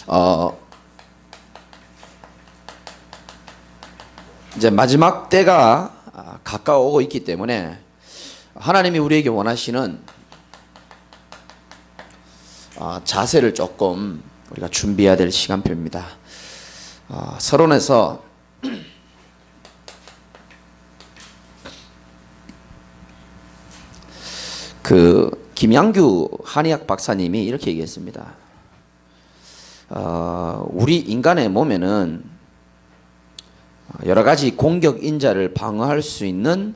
어, 이제 마지막 때가 가까워 오고 있기 때문에 하나님이 우리에게 원하시는 자세를 조금 우리가 준비해야 될 시간표입니다. 서론에서 김양규 한의학 박사님이 이렇게 얘기했습니다. 우리 인간의 몸에는 여러 가지 공격 인자를 방어할 수 있는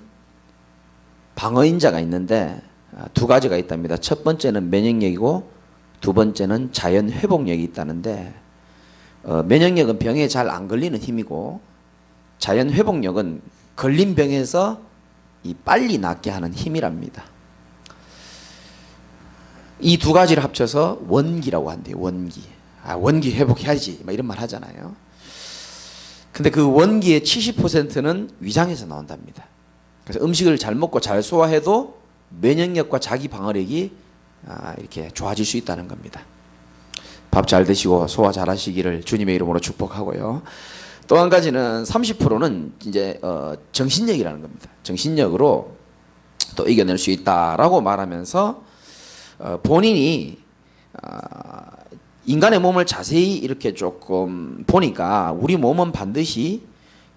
방어 인자가 있는데 두 가지가 있답니다. 첫 번째는 면역력이고 두 번째는 자연 회복력이 있다는데 면역력은 병에 잘 안 걸리는 힘이고 자연 회복력은 걸린 병에서 빨리 낫게 하는 힘이랍니다. 이 두 가지를 합쳐서 원기라고 한대요. 원기. 원기 회복해야지 이런 말 하잖아요. 근데 그 원기의 70%는 위장에서 나온답니다. 그래서 음식을 잘 먹고 잘 소화해도 면역력과 자기 방어력이 이렇게 좋아질 수 있다는 겁니다. 밥 잘 드시고 소화 잘 하시기를 주님의 이름으로 축복하고요. 또 한 가지는 30%는 이제 정신력이라는 겁니다. 정신력으로 또 이겨낼 수 있다라고 말하면서 본인이 인간의 몸을 자세히 이렇게 조금 보니까 우리 몸은 반드시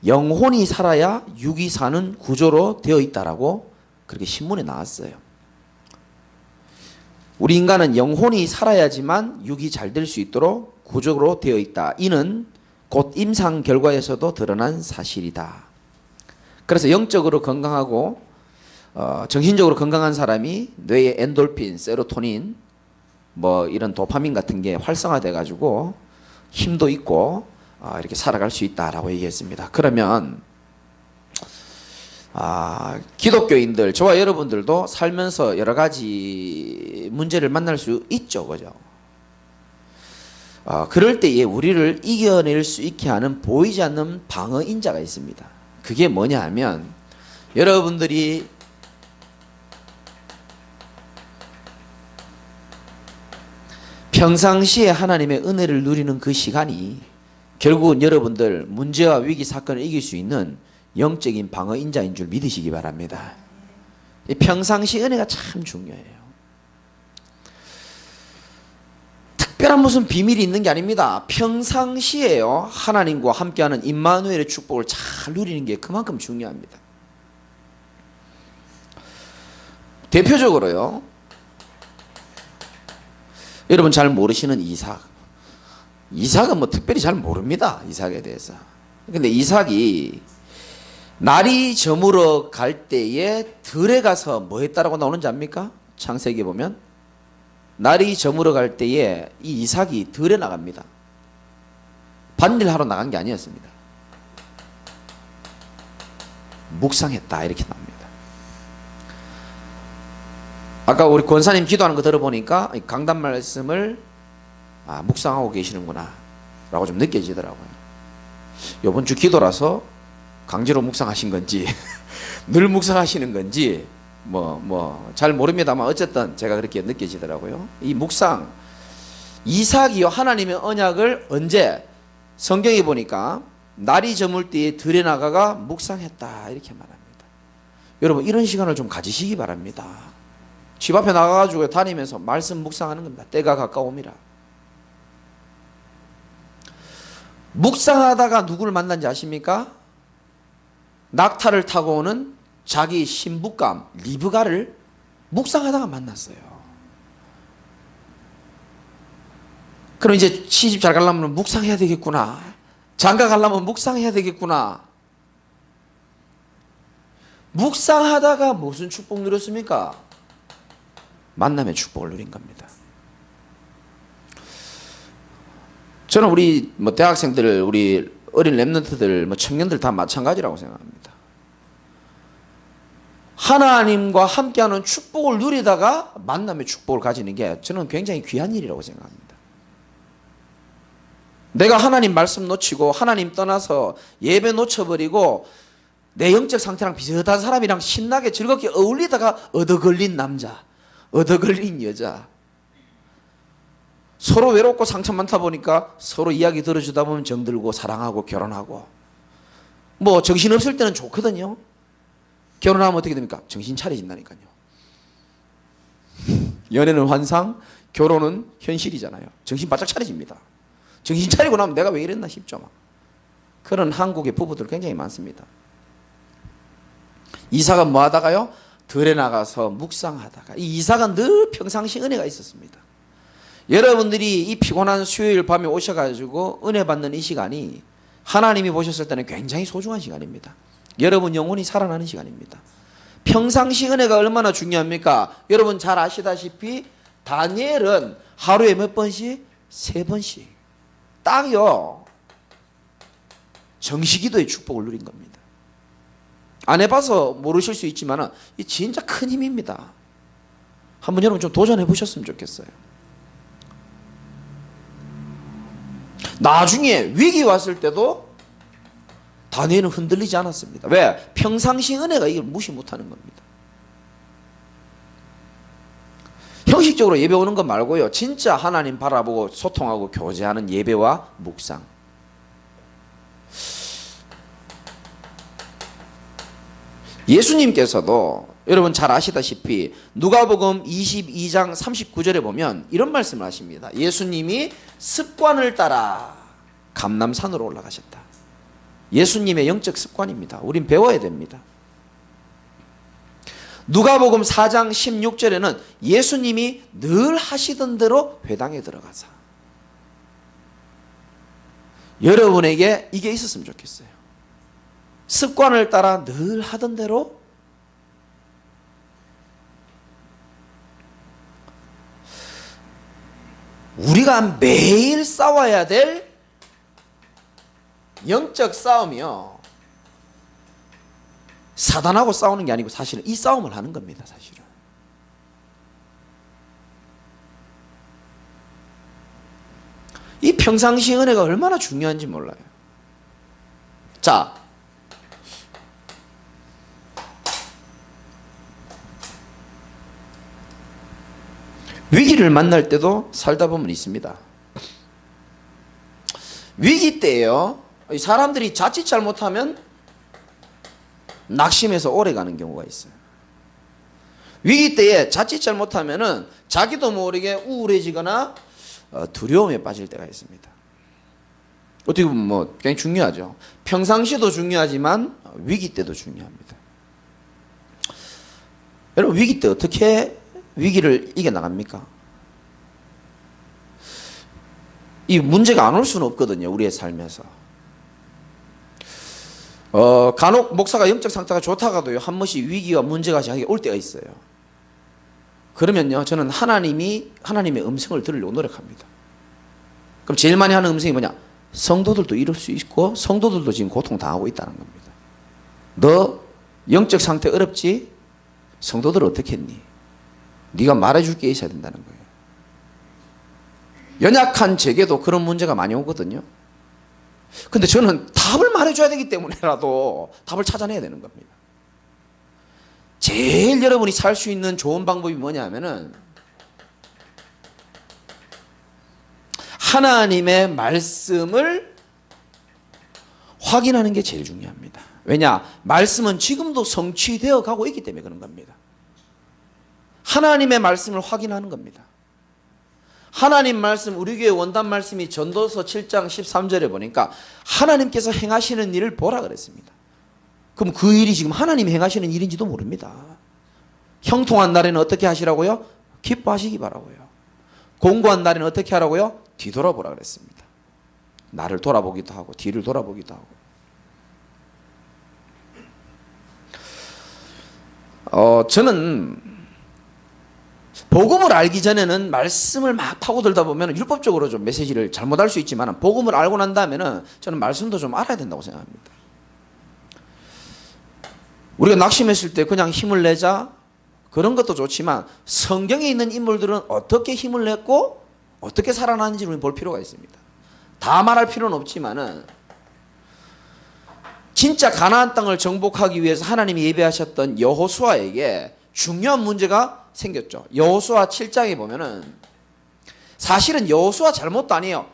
영혼이 살아야 육이 사는 구조로 되어 있다라고 그렇게 신문에 나왔어요. 우리 인간은 영혼이 살아야지만 육이 잘 될 수 있도록 구조로 되어 있다. 이는 곧 임상 결과에서도 드러난 사실이다. 그래서 영적으로 건강하고 정신적으로 건강한 사람이 뇌의 엔돌핀, 세로토닌 이런 도파민 같은 게 활성화돼 가지고 힘도 있고 이렇게 살아갈 수 있다라고 얘기했습니다. 그러면 기독교인들, 저와 여러분들도 살면서 여러 가지 문제를 만날 수 있죠, 그죠? 그럴 때에 우리를 이겨낼 수 있게 하는 보이지 않는 방어 인자가 있습니다. 그게 뭐냐 하면 여러분들이 평상시에 하나님의 은혜를 누리는 그 시간이 결국은 여러분들 문제와 위기 사건을 이길 수 있는 영적인 방어 인자인 줄 믿으시기 바랍니다. 평상시 은혜가 참 중요해요. 특별한 무슨 비밀이 있는 게 아닙니다. 평상시에요, 하나님과 함께하는 임마누엘의 축복을 잘 누리는 게 그만큼 중요합니다. 대표적으로요, 여러분 잘 모르시는 이삭. 이삭은 특별히 잘 모릅니다. 이삭에 대해서. 근데 이삭이 날이 저물어 갈 때에 들에 가서 뭐 했다라고 나오는지 압니까? 창세기에 보면 날이 저물어 갈 때에 이 이삭이 들에 나갑니다. 밭일하러 나간 게 아니었습니다. 묵상했다 이렇게 나옵니다. 아까 우리 권사님 기도하는 거 들어보니까 강단 말씀을 묵상하고 계시는구나 라고 좀 느껴지더라고요. 이번 주 기도라서 강제로 묵상하신 건지 늘 묵상하시는 건지 잘 모릅니다만 어쨌든 제가 그렇게 느껴지더라고요. 이 묵상, 이삭이요 하나님의 언약을 언제 성경에 보니까 날이 저물 때에 들에 나가가 묵상했다 이렇게 말합니다. 여러분 이런 시간을 좀 가지시기 바랍니다. 집 앞에 나가가지고 다니면서 말씀 묵상하는 겁니다. 때가 가까움이라. 묵상하다가 누구를 만난지 아십니까? 낙타를 타고 오는 자기 신부감 리브가를 묵상하다가 만났어요. 그럼 이제 시집 잘 가려면 묵상해야 되겠구나. 장가 가려면 묵상해야 되겠구나. 묵상하다가 무슨 축복 누렸습니까? 만남의 축복을 누린 겁니다. 저는 우리 대학생들, 우리 어린 랩런트들, 청년들 다 마찬가지라고 생각합니다. 하나님과 함께하는 축복을 누리다가 만남의 축복을 가지는 게 저는 굉장히 귀한 일이라고 생각합니다. 내가 하나님 말씀 놓치고 하나님 떠나서 예배 놓쳐버리고 내 영적 상태랑 비슷한 사람이랑 신나게 즐겁게 어울리다가 얻어걸린 남자, 얻어걸린 여자, 서로 외롭고 상처 많다 보니까 서로 이야기 들어주다 보면 정들고 사랑하고 결혼하고, 뭐 정신없을 때는 좋거든요. 결혼하면 어떻게 됩니까? 정신 차려진다니까요. 연애는 환상, 결혼은 현실이잖아요. 정신 바짝 차려집니다. 정신 차리고 나면 내가 왜 이랬나 싶죠. 막. 그런 한국의 부부들 굉장히 많습니다. 이사가 뭐 하다가요? 들에 나가서 묵상하다가, 이 이사가 늘 평상시 은혜가 있었습니다. 여러분들이 이 피곤한 수요일 밤에 오셔가지고 은혜 받는 이 시간이 하나님이 보셨을 때는 굉장히 소중한 시간입니다. 여러분 영혼이 살아나는 시간입니다. 평상시 은혜가 얼마나 중요합니까? 여러분 잘 아시다시피 다니엘은 하루에 몇 번씩? 3번씩. 딱요. 정시기도의 축복을 누린 겁니다. 안 해봐서 모르실 수 있지만 이 진짜 큰 힘입니다. 한번 여러분 좀 도전해 보셨으면 좋겠어요. 나중에 위기 왔을 때도 다니엘은 흔들리지 않았습니다. 왜? 평상시 은혜가 이걸 무시 못하는 겁니다. 형식적으로 예배 오는 것 말고요, 진짜 하나님 바라보고 소통하고 교제하는 예배와 묵상. 예수님께서도 여러분 잘 아시다시피 누가복음 22장 39절에 보면 이런 말씀을 하십니다. 예수님이 습관을 따라 감람산으로 올라가셨다. 예수님의 영적 습관입니다. 우린 배워야 됩니다. 누가복음 4장 16절에는 예수님이 늘 하시던 대로 회당에 들어가서, 여러분에게 이게 있었으면 좋겠어요. 습관을 따라 늘 하던 대로 우리가 매일 싸워야 될 영적 싸움이요, 사단하고 싸우는 게 아니고 사실은 이 싸움을 하는 겁니다. 사실은 이 평상시 은혜가 얼마나 중요한지 몰라요. 자, 위기를 만날 때도 살다 보면 있습니다. 위기 때예요, 사람들이 자칫 잘못하면 낙심해서 오래 가는 경우가 있어요. 위기 때에 자칫 잘못하면은 자기도 모르게 우울해지거나 두려움에 빠질 때가 있습니다. 어떻게 보면 뭐 굉장히 중요하죠. 평상시도 중요하지만 위기 때도 중요합니다. 여러분 위기 때 어떻게 위기를 이겨나갑니까? 이 문제가 안 올 수는 없거든요, 우리의 삶에서. 간혹 목사가 영적 상태가 좋다가도요, 한 번씩 위기와 문제가 자기에게 올 때가 있어요. 그러면요, 저는 하나님의 음성을 들으려고 노력합니다. 그럼 제일 많이 하는 음성이 뭐냐? 성도들도 이럴 수 있고 성도들도 지금 고통당하고 있다는 겁니다. 너 영적 상태 어렵지? 성도들 어떻게 했니? 네가 말해줄 게 있어야 된다는 거예요. 연약한 제게도 그런 문제가 많이 오거든요. 근데 저는 답을 말해줘야 되기 때문에라도 답을 찾아내야 되는 겁니다. 제일 여러분이 살 수 있는 좋은 방법이 뭐냐면은 하나님의 말씀을 확인하는 게 제일 중요합니다. 왜냐? 말씀은 지금도 성취되어 가고 있기 때문에 그런 겁니다. 하나님의 말씀을 확인하는 겁니다. 하나님 말씀, 우리 교회 원단 말씀이 전도서 7장 13절에 보니까 하나님께서 행하시는 일을 보라 그랬습니다. 그럼 그 일이 지금 하나님이 행하시는 일인지도 모릅니다. 형통한 날에는 어떻게 하시라고요? 기뻐하시기 바라고요. 공고한 날에는 어떻게 하라고요? 뒤돌아보라 그랬습니다. 나를 돌아보기도 하고 뒤를 돌아보기도 하고. 저는 복음을 알기 전에는 말씀을 막 파고들다 보면 율법적으로 좀 메시지를 잘못할 수 있지만 복음을 알고 난 다음에는 저는 말씀도 좀 알아야 된다고 생각합니다. 우리가 낙심했을 때 그냥 힘을 내자, 그런 것도 좋지만 성경에 있는 인물들은 어떻게 힘을 냈고 어떻게 살아나는지 우리는 볼 필요가 있습니다. 다 말할 필요는 없지만은 진짜 가나안 땅을 정복하기 위해서 하나님이 예배하셨던 여호수아에게 중요한 문제가 생겼죠. 여호수아 7장에 보면은 사실은 여호수아 잘못도 아니에요.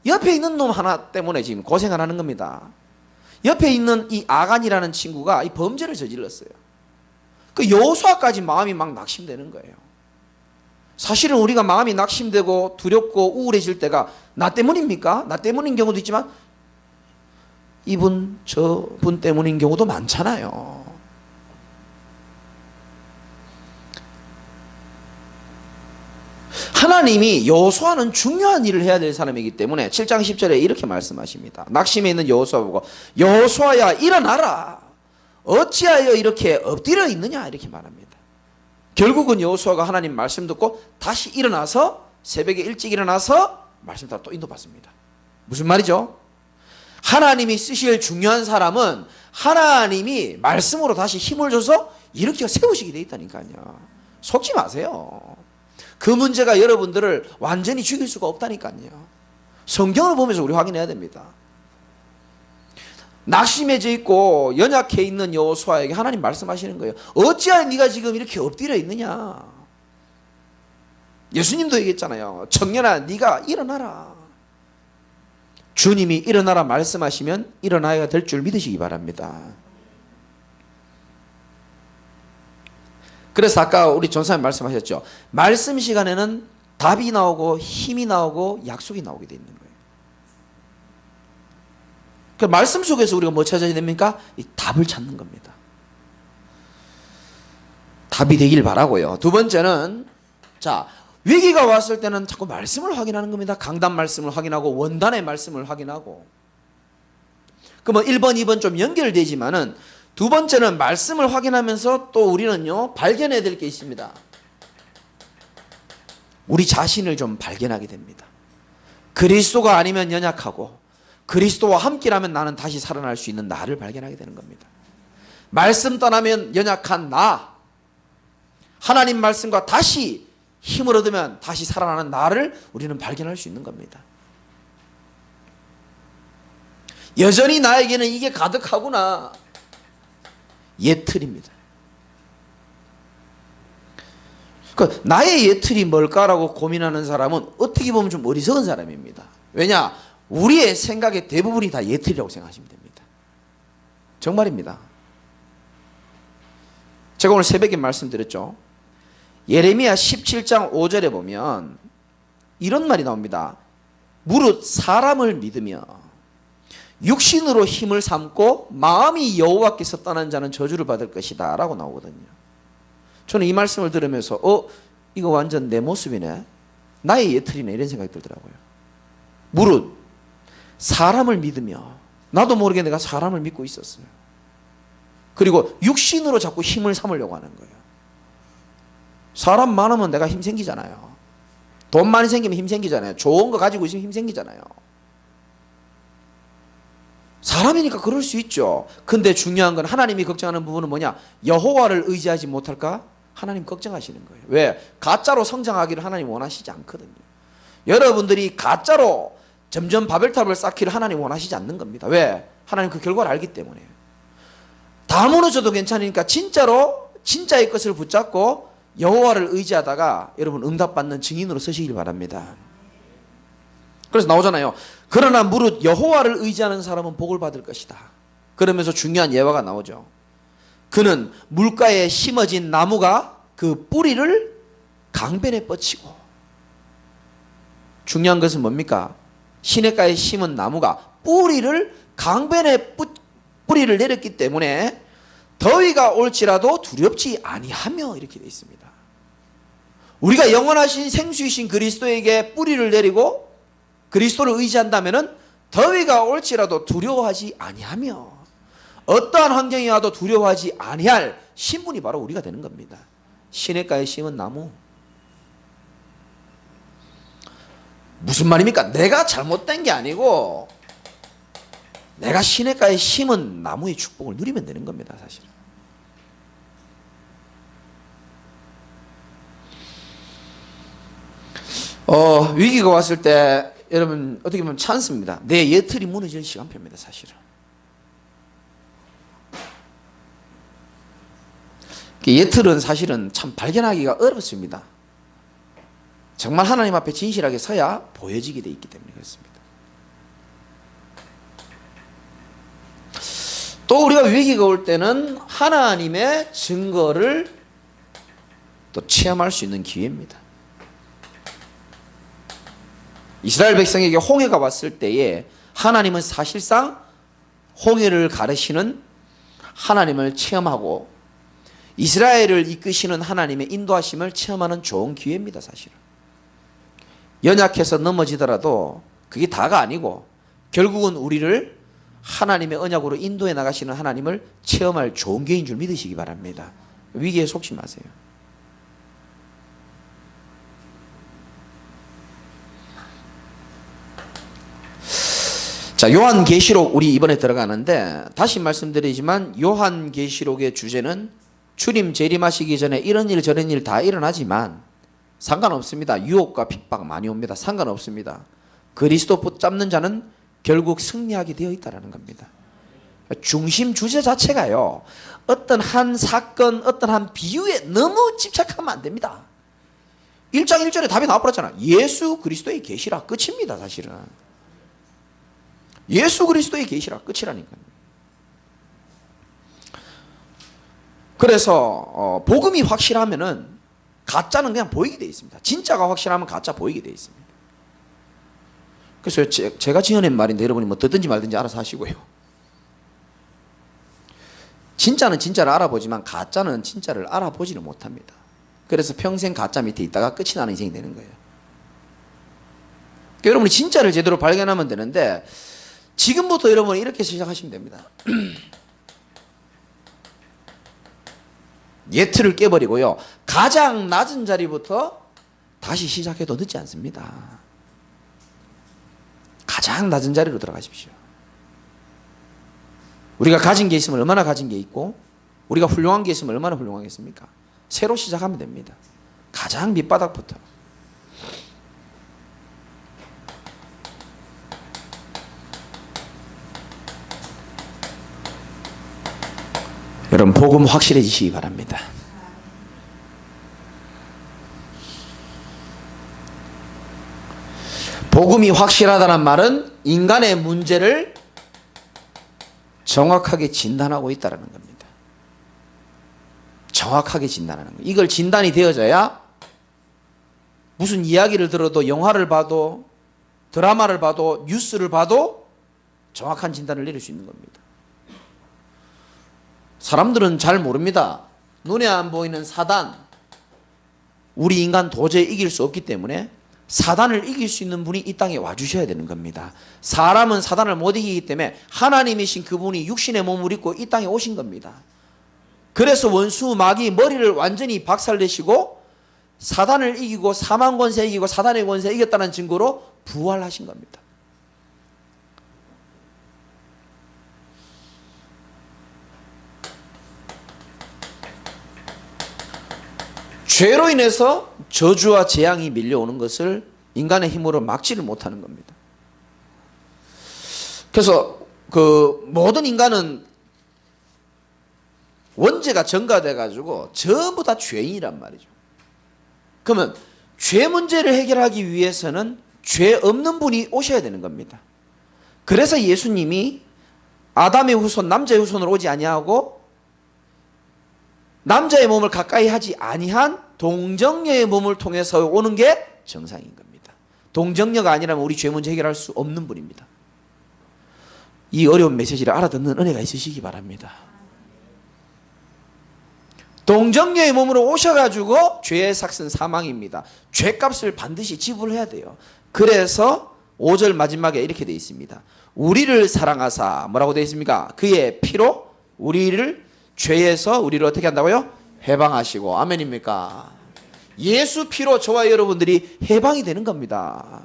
옆에 있는 놈 하나 때문에 지금 고생을 하는 겁니다. 옆에 있는 이 아간이라는 친구가 이 범죄를 저질렀어요. 그 여호수아까지 마음이 막 낙심되는 거예요. 사실은 우리가 마음이 낙심되고 두렵고 우울해질 때가 나 때문입니까? 나 때문인 경우도 있지만 이분 저분 때문인 경우도 많잖아요. 하나님이 여호수아는 중요한 일을 해야 될 사람이기 때문에 7장 10절에 이렇게 말씀하십니다. 낙심해 있는 여호수아 보고 여호수아야 일어나라. 어찌하여 이렇게 엎드려 있느냐 이렇게 말합니다. 결국은 여호수아가 하나님 말씀 듣고 다시 일어나서 새벽에 일찍 일어나서 말씀 따라 또 인도받습니다. 무슨 말이죠? 하나님이 쓰실 중요한 사람은 하나님이 말씀으로 다시 힘을 줘서 일으켜 세우시게 돼 있다니까요. 속지 마세요. 그 문제가 여러분들을 완전히 죽일 수가 없다니까요. 성경을 보면서 우리 확인해야 됩니다. 낙심해져 있고 연약해 있는 여호수아에게 하나님 말씀하시는 거예요. 어찌하여 네가 지금 이렇게 엎드려 있느냐. 예수님도 얘기했잖아요. 청년아 네가 일어나라. 주님이 일어나라 말씀하시면 일어나야 될 줄 믿으시기 바랍니다. 그래서 아까 우리 전사님 말씀하셨죠. 말씀 시간에는 답이 나오고 힘이 나오고 약속이 나오게 돼 있는 거예요. 그 말씀 속에서 우리가 뭐 찾아야 됩니까? 이 답을 찾는 겁니다. 답이 되길 바라고요. 두 번째는 자 위기가 왔을 때는 자꾸 말씀을 확인하는 겁니다. 강단 말씀을 확인하고 원단의 말씀을 확인하고. 그러면 1번, 2번 좀 연결되지만은 두 번째는 말씀을 확인하면서 또 우리는요 발견해야 될 게 있습니다. 우리 자신을 좀 발견하게 됩니다. 그리스도가 아니면 연약하고 그리스도와 함께라면 나는 다시 살아날 수 있는 나를 발견하게 되는 겁니다. 말씀 떠나면 연약한 나, 하나님 말씀과 다시 힘을 얻으면 다시 살아나는 나를 우리는 발견할 수 있는 겁니다. 여전히 나에게는 이게 가득하구나. 예틀입니다. 그러니까 나의 예틀이 뭘까라고 고민하는 사람은 어떻게 보면 좀 어리석은 사람입니다. 왜냐? 우리의 생각의 대부분이 다 예틀이라고 생각하시면 됩니다. 정말입니다. 제가 오늘 새벽에 말씀드렸죠. 예레미야 17장 5절에 보면 이런 말이 나옵니다. 무릇 사람을 믿으며 육신으로 힘을 삼고 마음이 여호와께서 떠난 자는 저주를 받을 것이다 라고 나오거든요. 저는 이 말씀을 들으면서 이거 완전 내 모습이네, 나의 예틀이네 이런 생각이 들더라고요. 무릇 사람을 믿으며, 나도 모르게 내가 사람을 믿고 있었어요. 그리고 육신으로 자꾸 힘을 삼으려고 하는 거예요. 사람 많으면 내가 힘 생기잖아요. 돈 많이 생기면 힘 생기잖아요. 좋은 거 가지고 있으면 힘 생기잖아요. 사람이니까 그럴 수 있죠. 근데 중요한 건 하나님이 걱정하는 부분은 뭐냐? 여호와를 의지하지 못할까? 하나님 걱정하시는 거예요. 왜? 가짜로 성장하기를 하나님 원하시지 않거든요. 여러분들이 가짜로 점점 바벨탑을 쌓기를 하나님 원하시지 않는 겁니다. 왜? 하나님 그 결과를 알기 때문에. 다 무너져도 괜찮으니까 진짜로 진짜의 것을 붙잡고 여호와를 의지하다가 여러분 응답받는 증인으로 서시길 바랍니다. 그래서 나오잖아요. 그러나 무릇 여호와를 의지하는 사람은 복을 받을 것이다. 그러면서 중요한 예화가 나오죠. 그는 물가에 심어진 나무가 그 뿌리를 강변에 뻗치고. 중요한 것은 뭡니까? 시냇가에 심은 나무가 뿌리를 강변에 뿌리를 내렸기 때문에 더위가 올지라도 두렵지 아니하며 이렇게 되어 있습니다. 우리가 영원하신 생수이신 그리스도에게 뿌리를 내리고 그리스도를 의지한다면은 더위가 올지라도 두려워하지 아니하며, 어떠한 환경이 와도 두려워하지 아니할 신분이 바로 우리가 되는 겁니다. 시냇가에 심은 나무. 무슨 말입니까? 내가 잘못된 게 아니고 내가 시냇가에 심은 나무의 축복을 누리면 되는 겁니다. 사실은. 위기가 왔을 때 여러분 어떻게 보면 찬스입니다. 내 예틀이 무너질 시간표입니다. 사실은. 예틀은 사실은 참 발견하기가 어렵습니다. 정말 하나님 앞에 진실하게 서야 보여지게 돼 있기 때문에 그렇습니다. 또 우리가 위기가 올 때는 하나님의 증거를 또 체험할 수 있는 기회입니다. 이스라엘 백성에게 홍해가 왔을 때에 하나님은 사실상 홍해를 가르시는 하나님을 체험하고 이스라엘을 이끄시는 하나님의 인도하심을 체험하는 좋은 기회입니다. 사실은 연약해서 넘어지더라도 그게 다가 아니고 결국은 우리를 하나님의 언약으로 인도해 나가시는 하나님을 체험할 좋은 기회인 줄 믿으시기 바랍니다. 위기에 속지 마세요. 자, 요한계시록 우리 이번에 들어가는데 다시 말씀드리지만 요한계시록의 주제는 주님 재림하시기 전에 이런 일 저런 일 다 일어나지만 상관없습니다. 유혹과 핍박 많이 옵니다. 상관없습니다. 그리스도 붙잡는 자는 결국 승리하게 되어 있다는 겁니다. 중심 주제 자체가요, 어떤 한 사건, 어떤 한 비유에 너무 집착하면 안 됩니다. 1장 1절에 답이 나와버렸잖아. 예수 그리스도의 계시라. 끝입니다. 사실은 예수 그리스도의 계시라. 끝이라니까요. 그래서 복음이 확실하면은 가짜는 그냥 보이게 되어 있습니다. 진짜가 확실하면 가짜 보이게 되어 있습니다. 그래서 제가 지어낸 말인데 여러분이 뭐 듣든지 말든지 알아서 하시고요. 진짜는 진짜를 알아보지만 가짜는 진짜를 알아보지는 못합니다. 그래서 평생 가짜 밑에 있다가 끝이 나는 인생이 되는 거예요. 그러니까 여러분이 진짜를 제대로 발견하면 되는데 지금부터 여러분이 이렇게 시작하시면 됩니다. 예틀을 깨버리고요, 가장 낮은 자리부터 다시 시작해도 늦지 않습니다. 가장 낮은 자리로 들어가십시오. 우리가 가진 게 있으면 얼마나 가진 게 있고 우리가 훌륭한 게 있으면 얼마나 훌륭하겠습니까? 새로 시작하면 됩니다. 가장 밑바닥부터. 여러분 복음 확실해지시기 바랍니다. 복음이 확실하다는 말은 인간의 문제를 정확하게 진단하고 있다는 겁니다. 정확하게 진단하는 거예요. 이걸 진단이 되어져야 무슨 이야기를 들어도, 영화를 봐도, 드라마를 봐도, 뉴스를 봐도 정확한 진단을 내릴 수 있는 겁니다. 사람들은 잘 모릅니다. 눈에 안 보이는 사단, 우리 인간 도저히 이길 수 없기 때문에 사단을 이길 수 있는 분이 이 땅에 와주셔야 되는 겁니다. 사람은 사단을 못 이기기 때문에 하나님이신 그분이 육신의 몸을 입고 이 땅에 오신 겁니다. 그래서 원수 마귀 머리를 완전히 박살내시고 사단을 이기고 사망 권세 이기고 사단의 권세 이겼다는 증거로 부활하신 겁니다. 죄로 인해서 저주와 재앙이 밀려오는 것을 인간의 힘으로 막지를 못하는 겁니다. 그래서 모든 인간은 원죄가 전가돼 가지고 전부 다 죄인이란 말이죠. 그러면 죄 문제를 해결하기 위해서는 죄 없는 분이 오셔야 되는 겁니다. 그래서 예수님이 아담의 후손, 남자의 후손으로 오지 아니하고 남자의 몸을 가까이 하지 아니한 동정녀의 몸을 통해서 오는 게 정상인 겁니다. 동정녀가 아니라면 우리 죄 문제 해결할 수 없는 분입니다. 이 어려운 메시지를 알아듣는 은혜가 있으시기 바랍니다. 동정녀의 몸으로 오셔가지고 죄의 삭은 사망입니다. 죄값을 반드시 지불해야 돼요. 그래서 5절 마지막에 이렇게 되어 있습니다. 우리를 사랑하사 뭐라고 되어 있습니까? 그의 피로 우리를 죄에서 우리를 어떻게 한다고요? 해방하시고. 아멘입니까? 예수 피로 저와 여러분들이 해방이 되는 겁니다.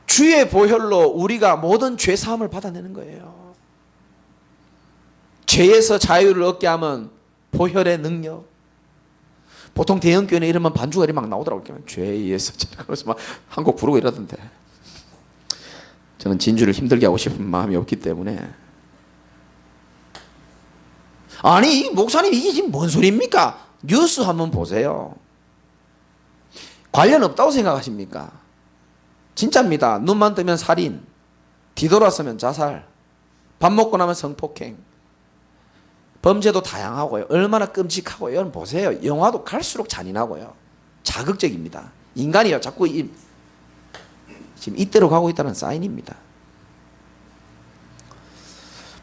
주의 보혈로 우리가 모든 죄 사함을 받아내는 거예요. 죄에서 자유를 얻게 하면 보혈의 능력. 보통 대형교회는 이러면 반주가 막 나오더라고요. 죄에 의해서. 그래서 막 한 곡 부르고 이러던데. 저는 진주를 힘들게 하고 싶은 마음이 없기 때문에. 아니 목사님 이게 지금 뭔 소리입니까? 뉴스 한번 보세요. 관련 없다고 생각하십니까? 진짜입니다. 눈만 뜨면 살인, 뒤돌아서면 자살, 밥 먹고 나면 성폭행, 범죄도 다양하고요. 얼마나 끔찍하고요. 여러분 보세요. 영화도 갈수록 잔인하고요. 자극적입니다. 인간이요. 자꾸 지금 이때로 가고 있다는 사인입니다.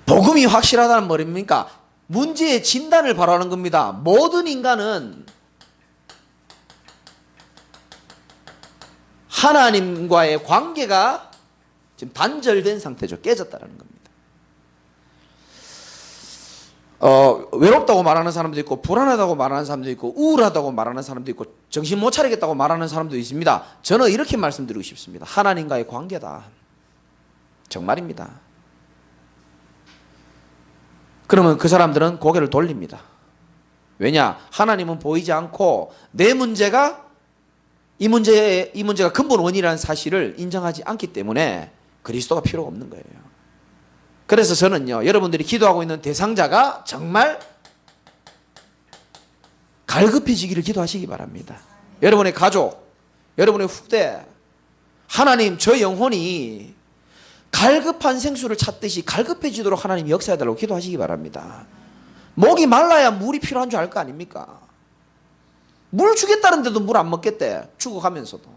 복음이 확실하다는 말입니까? 문제의 진단을 바라는 겁니다. 모든 인간은 하나님과의 관계가 지금 단절된 상태죠. 깨졌다는 겁니다. 외롭다고 말하는 사람도 있고, 불안하다고 말하는 사람도 있고, 우울하다고 말하는 사람도 있고, 정신 못 차리겠다고 말하는 사람도 있습니다. 저는 이렇게 말씀드리고 싶습니다. 하나님과의 관계다. 정말입니다. 그러면 그 사람들은 고개를 돌립니다. 왜냐? 하나님은 보이지 않고 내 문제가 이 문제가 근본 원인이라는 사실을 인정하지 않기 때문에 그리스도가 필요가 없는 거예요. 그래서 저는요, 여러분들이 기도하고 있는 대상자가 정말 갈급해지기를 기도하시기 바랍니다. 여러분의 가족, 여러분의 후대, 하나님, 저 영혼이 갈급한 생수를 찾듯이 갈급해지도록 하나님 역사해달라고 기도하시기 바랍니다. 목이 말라야 물이 필요한 줄 알 거 아닙니까? 물 주겠다는데도 물 안 먹겠대. 죽어가면서도.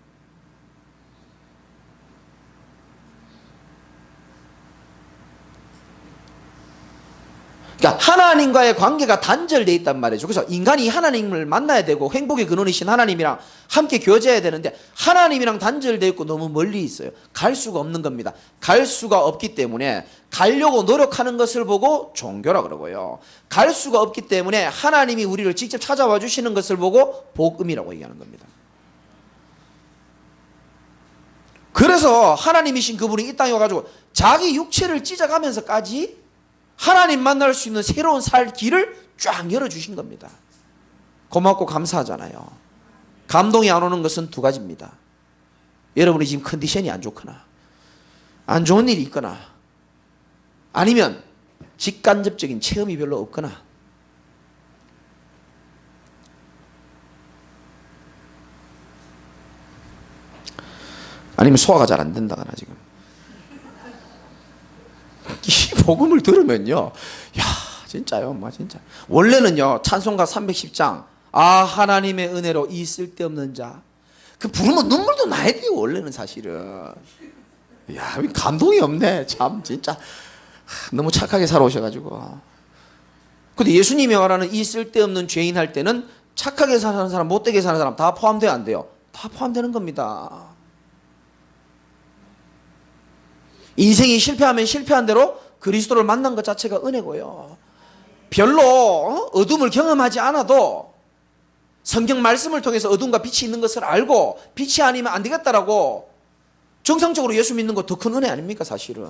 그러니까 하나님과의 관계가 단절되어 있단 말이죠. 그래서 인간이 하나님을 만나야 되고 행복의 근원이신 하나님이랑 함께 교제해야 되는데 하나님이랑 단절되어 있고 너무 멀리 있어요. 갈 수가 없는 겁니다. 갈 수가 없기 때문에 가려고 노력하는 것을 보고 종교라 그러고요. 갈 수가 없기 때문에 하나님이 우리를 직접 찾아와 주시는 것을 보고 복음이라고 얘기하는 겁니다. 그래서 하나님이신 그분이 이 땅에 와가지고 자기 육체를 찢어가면서까지 하나님 만날 수 있는 새로운 살 길을 쫙 열어주신 겁니다. 고맙고 감사하잖아요. 감동이 안 오는 것은 두 가지입니다. 여러분이 지금 컨디션이 안 좋거나 안 좋은 일이 있거나 아니면 직간접적인 체험이 별로 없거나 아니면 소화가 잘 안 된다거나 지금 이 복음을 들으면요, 야 진짜요, 진짜. 원래는요 찬송가 310장 하나님의 은혜로 이 쓸데없는 자 그 부르면 눈물도 나야 돼요. 원래는 사실은 야 감동이 없네. 참 진짜 너무 착하게 살아오셔가지고. 근데 예수님이 말하는 이 쓸데없는 죄인 할 때는 착하게 사는 사람, 못되게 사는 사람 다 포함돼요, 안 돼요? 다 포함되는 겁니다. 인생이 실패하면 실패한 대로 그리스도를 만난 것 자체가 은혜고요. 별로 어둠을 경험하지 않아도 성경 말씀을 통해서 어둠과 빛이 있는 것을 알고 빛이 아니면 안 되겠다라고 정상적으로 예수 믿는 거 더 큰 은혜 아닙니까 사실은.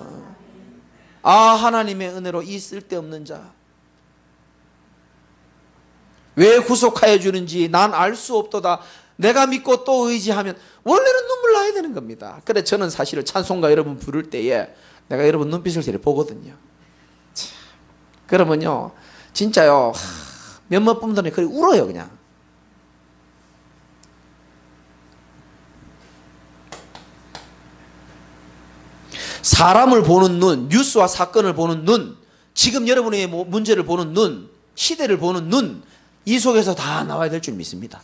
하나님의 은혜로 이 쓸데없는 자 왜 구속하여 주는지 난 알 수 없도다. 내가 믿고 또 의지하면 원래는 눈물 나야 되는 겁니다. 그래 저는 사실은 찬송가 여러분 부를 때에 내가 여러분 눈빛을 제일 보거든요. 그러면요 진짜요 몇몇 분들이 그래 울어요. 그냥 사람을 보는 눈, 뉴스와 사건을 보는 눈, 지금 여러분의 문제를 보는 눈, 시대를 보는 눈, 이 속에서 다 나와야 될 줄 믿습니다.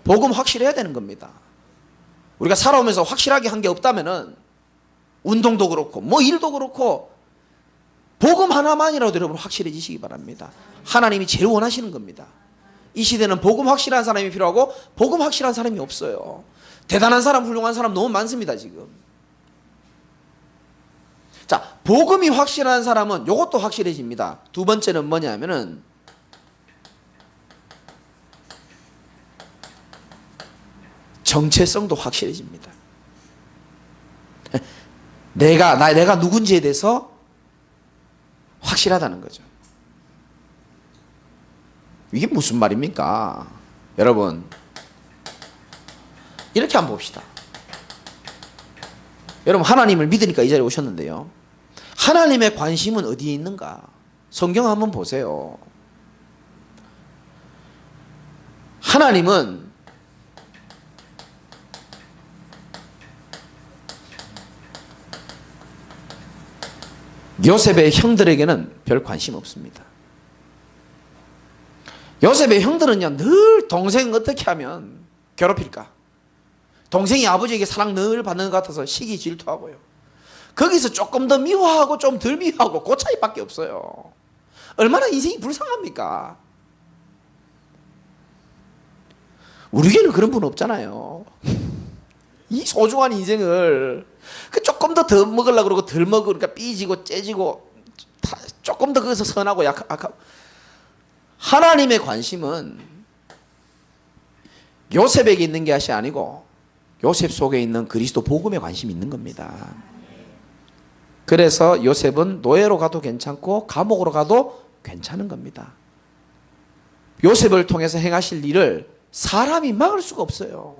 복음 확실해야 되는 겁니다. 우리가 살아오면서 확실하게 한 게 없다면은 운동도 그렇고 뭐 일도 그렇고 복음 하나만이라도 여러분 확실해지시기 바랍니다. 하나님이 제일 원하시는 겁니다. 이 시대는 복음 확실한 사람이 필요하고 복음 확실한 사람이 없어요. 대단한 사람, 훌륭한 사람 너무 많습니다 지금. 자, 복음이 확실한 사람은 이것도 확실해집니다. 두 번째는 뭐냐면은 정체성도 확실해집니다. 내가 누군지에 대해서 확실하다는 거죠. 이게 무슨 말입니까? 여러분, 이렇게 한번 봅시다. 여러분, 하나님을 믿으니까 이 자리에 오셨는데요. 하나님의 관심은 어디에 있는가? 성경 한번 보세요. 하나님은 요셉의 형들에게는 별 관심 없습니다. 요셉의 형들은요, 늘 동생 어떻게 하면 괴롭힐까? 동생이 아버지에게 사랑 늘 받는 것 같아서 시기 질투하고요. 거기서 조금 더 미워하고 좀 덜 미워하고 그 차이밖에 없어요. 얼마나 인생이 불쌍합니까? 우리에게는 그런 분 없잖아요. 이 소중한 인생을 조금 더 먹으려고 그러고 덜 먹으니까 삐지고 째지고 조금 더 거기서 선하고 약하고. 하나님의 관심은 요셉에게 있는 것이 아니고 요셉 속에 있는 그리스도 복음에 관심이 있는 겁니다. 그래서 요셉은 노예로 가도 괜찮고 감옥으로 가도 괜찮은 겁니다. 요셉을 통해서 행하실 일을 사람이 막을 수가 없어요.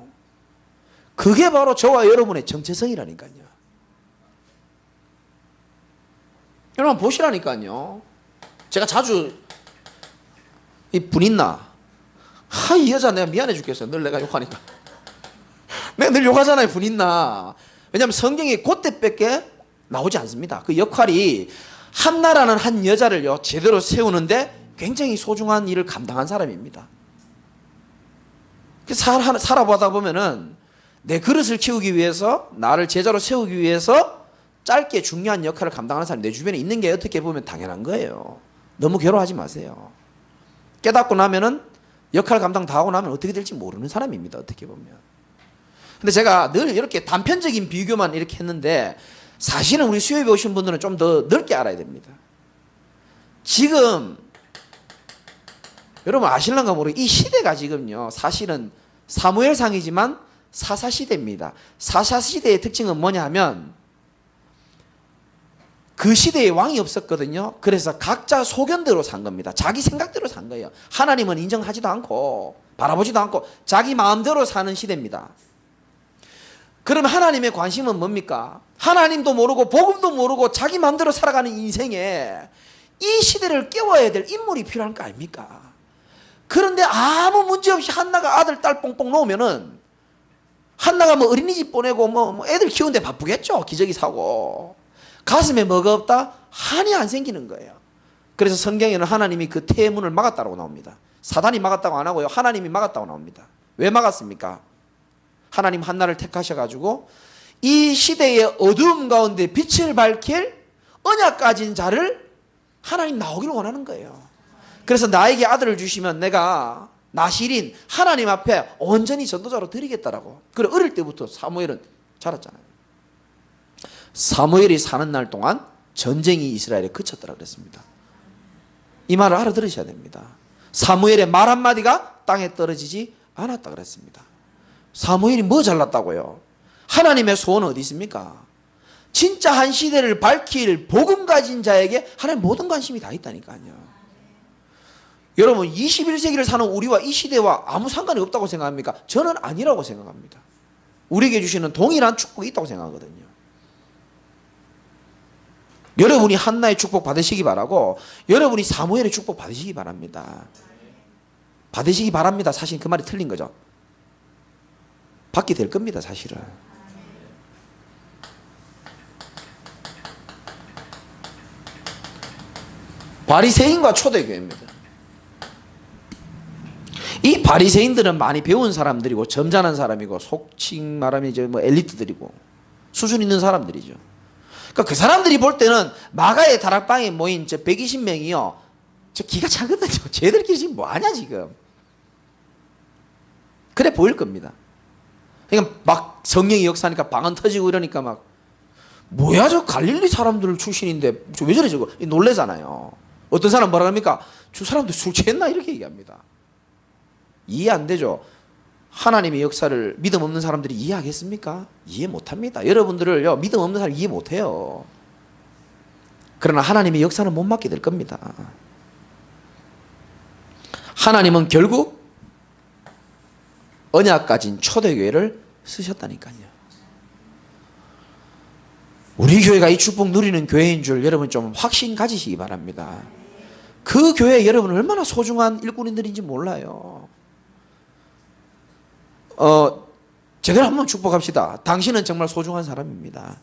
그게 바로 저와 여러분의 정체성이라니까요. 여러분 보시라니까요. 제가 자주 이 분 있나? 이 여자 내가 미안해 죽겠어요. 늘 내가 욕하니까. 내가 늘 욕하잖아요. 분 있나? 왜냐하면 성경에 그때밖에 나오지 않습니다. 그 역할이 한나라는 한 여자를요 제대로 세우는데 굉장히 소중한 일을 감당한 사람입니다. 살아보다 보면은 내 그릇을 키우기 위해서 나를 제자로 세우기 위해서 짧게 중요한 역할을 감당하는 사람이 내 주변에 있는 게 어떻게 보면 당연한 거예요. 너무 괴로워하지 마세요. 깨닫고 나면은 역할 감당 다 하고 나면 어떻게 될지 모르는 사람입니다. 어떻게 보면. 근데 제가 늘 이렇게 단편적인 비교만 이렇게 했는데 사실은 우리 수요일에 오신 분들은 좀 더 넓게 알아야 됩니다. 지금 여러분 아실런가 모르겠어요. 이 시대가 지금요 사실은 사무엘상이지만 사사시대입니다. 사사시대의 특징은 뭐냐 하면 그 시대에 왕이 없었거든요. 그래서 각자 소견대로 산 겁니다. 자기 생각대로 산 거예요. 하나님은 인정하지도 않고 바라보지도 않고 자기 마음대로 사는 시대입니다. 그러면 하나님의 관심은 뭡니까? 하나님도 모르고 복음도 모르고 자기 마음대로 살아가는 인생에 이 시대를 깨워야 될 인물이 필요한 거 아닙니까? 그런데 아무 문제 없이 한나가 아들 딸 뽕뽕 놓으면은 한나가 뭐 어린이집 보내고 뭐 애들 키우는데 바쁘겠죠. 기저귀 사고. 가슴에 뭐가 없다? 한이 안 생기는 거예요. 그래서 성경에는 하나님이 그 태문을 막았다고 나옵니다. 사단이 막았다고 안 하고요. 하나님이 막았다고 나옵니다. 왜 막았습니까? 하나님 한나를 택하셔가지고 이 시대의 어두움 가운데 빛을 밝힐 언약 가진 자를 하나님 나오기를 원하는 거예요. 그래서 나에게 아들을 주시면 내가 나실인 하나님 앞에 온전히 전도자로 드리겠다라고. 그래 어릴 때부터 사무엘은 자랐잖아요. 사무엘이 사는 날 동안 전쟁이 이스라엘에 그쳤더라 그랬습니다. 이 말을 알아들으셔야 됩니다. 사무엘의 말 한마디가 땅에 떨어지지 않았다 그랬습니다. 사무엘이 뭐 잘났다고요? 하나님의 소원은 어디 있습니까? 진짜 한 시대를 밝힐 복음 가진 자에게 하나님 모든 관심이 다 있다니까요. 여러분 21세기를 사는 우리와 이 시대와 아무 상관이 없다고 생각합니까? 저는 아니라고 생각합니다. 우리에게 주시는 동일한 축복이 있다고 생각하거든요. 여러분이 한나의 축복 받으시기 바라고 여러분이 사무엘의 축복 받으시기 바랍니다. 받으시기 바랍니다. 사실 그 말이 틀린 거죠. 받게 될 겁니다. 사실은. 바리새인과 초대교회입니다. 이 바리새인들은 많이 배운 사람들이고 점잖은 사람이고 속칭 말하면 이제 뭐 엘리트들이고 수준 있는 사람들이죠. 그러니까 그 사람들이 볼 때는 마가의 다락방에 모인 저 120명이요. 저 기가 차거든요. 쟤들끼리 지금 뭐 하냐 지금. 그래 보일 겁니다. 그러니까 막 성령이 역사하니까 방언 터지고 이러니까 막 뭐야 저 갈릴리 사람들 출신인데 왜 저래 저거 놀래잖아요. 어떤 사람 뭐라 합니까? 저 사람들 술 취했나 이렇게 얘기합니다. 이해 안 되죠. 하나님의 역사를 믿음 없는 사람들이 이해하겠습니까? 이해 못합니다. 여러분들을요 믿음 없는 사람 이해 못해요. 그러나 하나님의 역사는 못 맡게 될 겁니다. 하나님은 결국 언약 가진 초대교회를 쓰셨다니까요. 우리 교회가 이 축복 누리는 교회인 줄 여러분 좀 확신 가지시기 바랍니다. 그 교회 여러분 얼마나 소중한 일꾼인들인지 몰라요. 제대로 한번 축복합시다. 당신은 정말 소중한 사람입니다.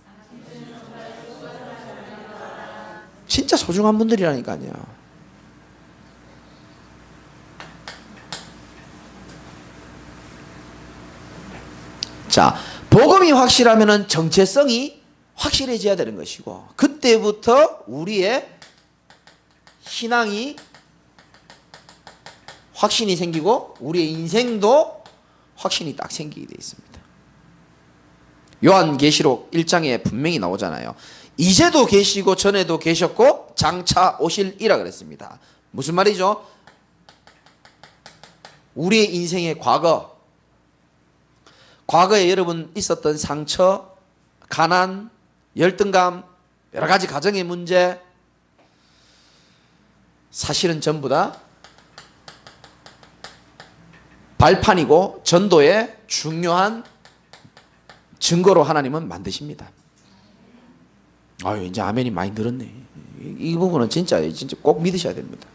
진짜 소중한 분들이라니까요. 자, 복음이 확실하면은 정체성이 확실해져야 되는 것이고, 그때부터 우리의 신앙이 확신이 생기고 우리의 인생도 확신이 딱 생기게 되어 있습니다. 요한계시록 1장에 분명히 나오잖아요. 이제도 계시고 전에도 계셨고 장차 오실이라 그랬습니다. 무슨 말이죠? 우리의 인생의 과거에 여러분 있었던 상처, 가난, 열등감, 여러 가지 가정의 문제, 사실은 전부 다 발판이고 전도의 중요한 증거로 하나님은 만드십니다. 아유, 이제 아멘이 많이 늘었네. 이 부분은 진짜 꼭 믿으셔야 됩니다.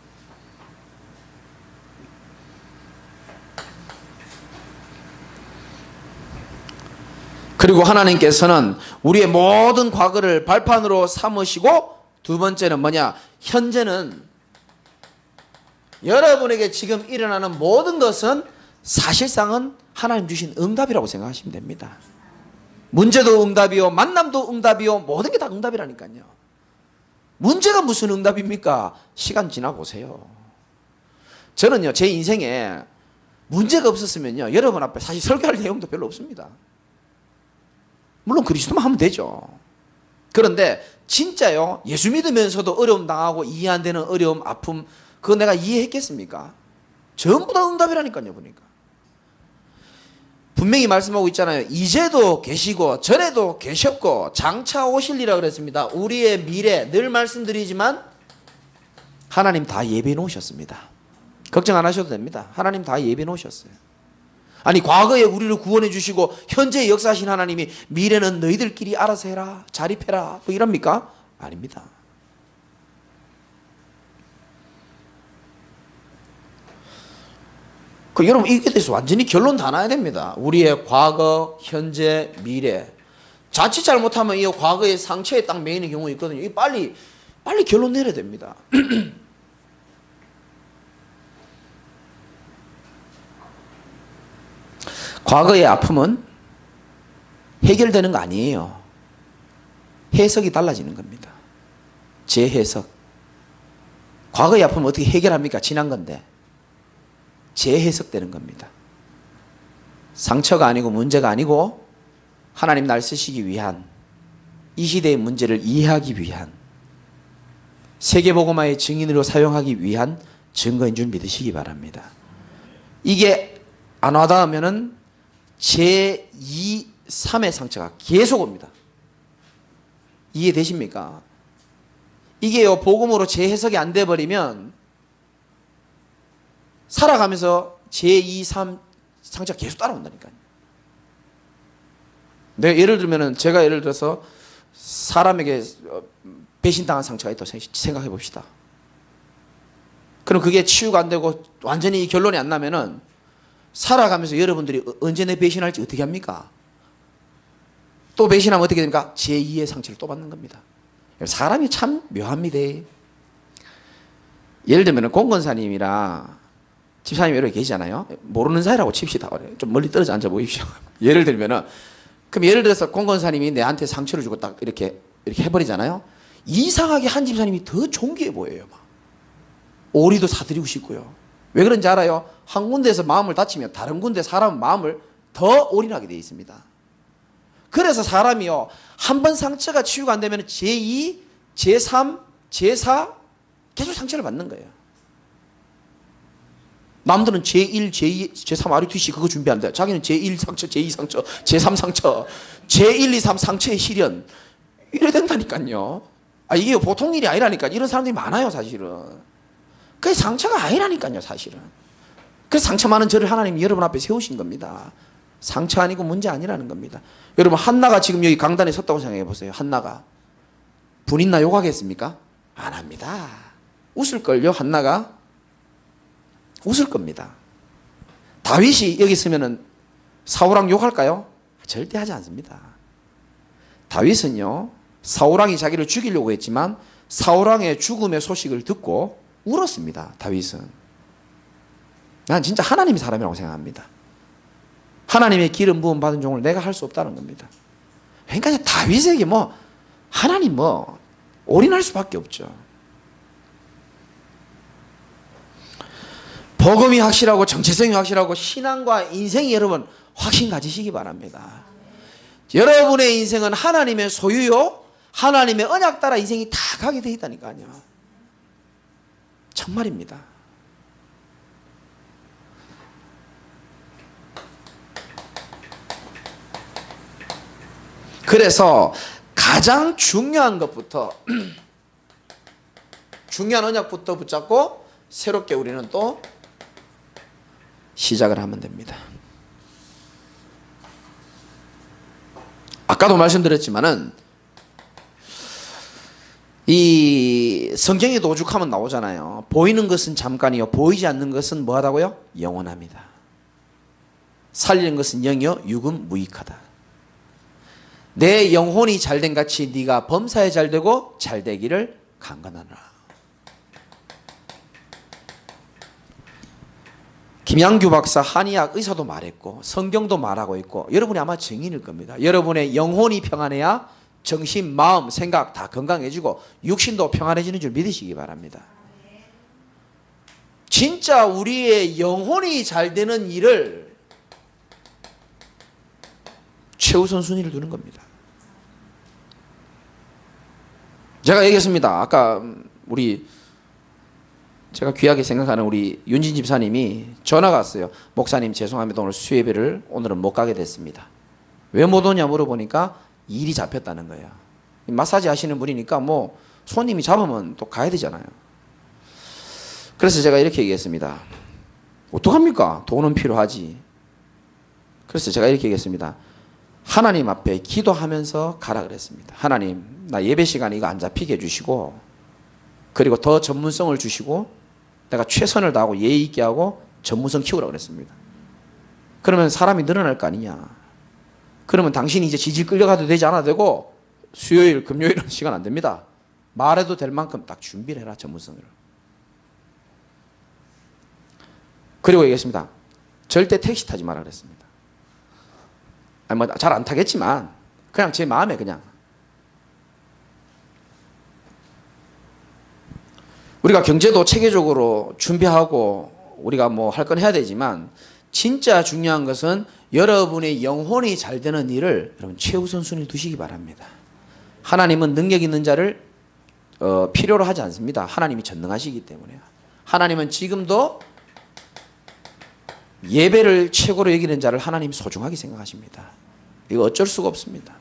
그리고 하나님께서는 우리의 모든 과거를 발판으로 삼으시고, 두 번째는 뭐냐? 현재는 여러분에게 지금 일어나는 모든 것은 사실상은 하나님 주신 응답이라고 생각하시면 됩니다. 문제도 응답이요, 만남도 응답이요, 모든 게 다 응답이라니까요. 문제가 무슨 응답입니까? 시간 지나 보세요. 저는요, 제 인생에 문제가 없었으면요, 여러분 앞에 사실 설교할 내용도 별로 없습니다. 물론 그리스도만 하면 되죠. 그런데 진짜요, 예수 믿으면서도 어려움 당하고 이해 안 되는 어려움, 아픔, 그거 내가 이해했겠습니까? 전부 다 응답이라니까요, 보니까. 분명히 말씀하고 있잖아요. 이제도 계시고 전에도 계셨고 장차 오실리라 그랬습니다. 우리의 미래, 늘 말씀드리지만 하나님 다 예비해 놓으셨습니다. 걱정 안 하셔도 됩니다. 하나님 다 예비해 놓으셨어요. 아니, 과거에 우리를 구원해 주시고 현재 역사하신 하나님이 미래는 너희들끼리 알아서 해라, 자립해라, 뭐 이럽니까? 아닙니다. 여러분, 이게 대해서 완전히 결론 다 나야 됩니다. 우리의 과거, 현재, 미래. 자칫 잘못하면 이 과거의 상처에 딱 매이는 경우 있거든요. 이 빨리 결론 내려야 됩니다. 과거의 아픔은 해결되는 거 아니에요. 해석이 달라지는 겁니다. 재해석. 과거의 아픔은 어떻게 해결합니까? 지난 건데. 재해석되는 겁니다. 상처가 아니고 문제가 아니고 하나님 날 쓰시기 위한, 이 시대의 문제를 이해하기 위한, 세계복음화의 증인으로 사용하기 위한 증거인 줄 믿으시기 바랍니다. 이게 안 와닿으면은 제2, 3의 상처가 계속 옵니다. 이해되십니까? 이게요, 복음으로 재해석이 안 돼버리면 살아가면서 제2, 3 상처가 계속 따라온다니까요. 내가 예를 들면은, 제가 예를 들어서 사람에게 배신당한 상처가 있다고 생각해 봅시다. 그럼 그게 치유가 안 되고 완전히 결론이 안 나면은 살아가면서 여러분들이 언제 내 배신할지 어떻게 합니까? 또 배신하면 어떻게 됩니까? 제2의 상처를 또 받는 겁니다. 사람이 참 묘합니다. 예를 들면 공건사님이랑 집사님이 이렇게 계시잖아요. 모르는 사이라고 칩시다. 좀 멀리 떨어져 앉아 보십시오. 예를 들면은, 그럼 예를 들어서 공건사님이 내한테 상처를 주고 딱 이렇게 해버리잖아요. 이상하게 한 집사님이 더 존귀해 보여요. 막. 오리도 사드리고 싶고요. 왜 그런지 알아요? 한 군데에서 마음을 다치면 다른 군데 사람 마음을 더 올인하게 되어 있습니다. 그래서 사람이요, 한 번 상처가 치유가 안 되면 제2, 제3, 제4 계속 상처를 받는 거예요. 남들은 제1, 제2, 제3 RUTC 그거 준비한다. 자기는 제1 상처, 제2 상처, 제3 상처, 제1, 2, 3 상처의 시련. 이래 된다니까요. 이게 보통 일이 아니라니까. 이런 사람들이 많아요, 사실은. 그게 상처가 아니라니까요, 사실은. 그래서 상처 많은 저를 하나님이 여러분 앞에 세우신 겁니다. 상처 아니고 문제 아니라는 겁니다. 여러분, 한나가 지금 여기 강단에 섰다고 생각해 보세요. 한나가. 분인나 욕하겠습니까? 안 합니다. 웃을걸요, 한나가? 웃을 겁니다. 다윗이 여기 있으면은 사울왕 욕할까요? 절대 하지 않습니다. 다윗은요, 사울왕이 자기를 죽이려고 했지만 사울왕의 죽음의 소식을 듣고 울었습니다. 다윗은. 난 진짜 하나님이 사람이라고 생각합니다. 하나님의 기름 부음 받은 종을 내가 할 수 없다는 겁니다. 그러니까 다윗에게 하나님 올인할 수밖에 없죠. 복음이 확실하고 정체성이 확실하고 신앙과 인생이 여러분 확신 가지시기 바랍니다. 여러분의 인생은 하나님의 소유요, 하나님의 언약 따라 인생이 다 가게 되어 있다니까요. 정말입니다. 그래서 가장 중요한 것부터 중요한 언약부터 붙잡고 새롭게 우리는 또 시작을 하면 됩니다. 아까도 말씀드렸지만은 이 성경에도 오죽하면 나오잖아요. 보이는 것은 잠깐이요 보이지 않는 것은 뭐하다고요? 영원합니다. 살리는 것은 영이요 육은 무익하다. 내 영혼이 잘된 같이 네가 범사에 잘되고 잘되기를 간구하노라. 김양규 박사 한의학 의사도 말했고 성경도 말하고 있고 여러분이 아마 증인일 겁니다. 여러분의 영혼이 평안해야 정신, 마음, 생각 다 건강해지고 육신도 평안해지는 줄 믿으시기 바랍니다. 진짜 우리의 영혼이 잘 되는 일을 최우선 순위를 두는 겁니다. 제가 얘기했습니다. 아까 제가 귀하게 생각하는 우리 윤진 집사님이 전화가 왔어요. 목사님 죄송합니다. 오늘 수예배를 오늘은 못 가게 됐습니다. 왜 못 오냐 물어보니까 일이 잡혔다는 거예요. 마사지 하시는 분이니까 손님이 잡으면 또 가야 되잖아요. 그래서 제가 이렇게 얘기했습니다. 어떡합니까? 돈은 필요하지. 그래서 제가 이렇게 얘기했습니다. 하나님 앞에 기도하면서 가라 그랬습니다. 하나님, 나 예배 시간에 이거 안 잡히게 해주시고 그리고 더 전문성을 주시고 내가 최선을 다하고 예의 있게 하고 전문성 키우라고 그랬습니다. 그러면 사람이 늘어날 거 아니냐. 그러면 당신이 이제 지질 끌려가도 되지 않아도 되고 수요일, 금요일은 시간 안 됩니다. 말해도 될 만큼 딱 준비를 해라, 전문성을. 그리고 얘기했습니다. 절대 택시 타지 마라 그랬습니다. 잘 안 타겠지만 그냥 제 마음에 그냥 우리가 경제도 체계적으로 준비하고 우리가 할 건 해야 되지만 진짜 중요한 것은 여러분의 영혼이 잘 되는 일을 여러분 최우선 순위를 두시기 바랍니다. 하나님은 능력 있는 자를 필요로 하지 않습니다. 하나님이 전능하시기 때문에. 하나님은 지금도 예배를 최고로 여기는 자를 하나님이 소중하게 생각하십니다. 이거 어쩔 수가 없습니다.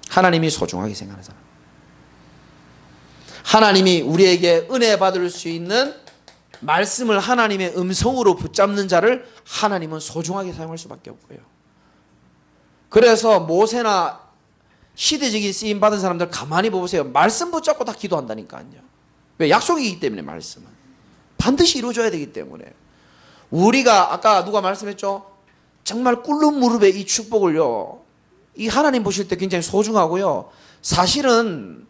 하나님이 소중하게 생각하는 사람. 하나님이 우리에게 은혜 받을 수 있는 말씀을 하나님의 음성으로 붙잡는 자를 하나님은 소중하게 사용할 수밖에 없고요. 그래서 모세나 시대적인 쓰임 받은 사람들 가만히 보세요. 말씀 붙잡고 다 기도한다니까요. 왜? 약속이기 때문에. 말씀은 반드시 이루어져야 되기 때문에. 우리가 아까 누가 말씀했죠? 정말 꿇는 무릎에 이 축복을요, 이 하나님 보실 때 굉장히 소중하고요. 사실은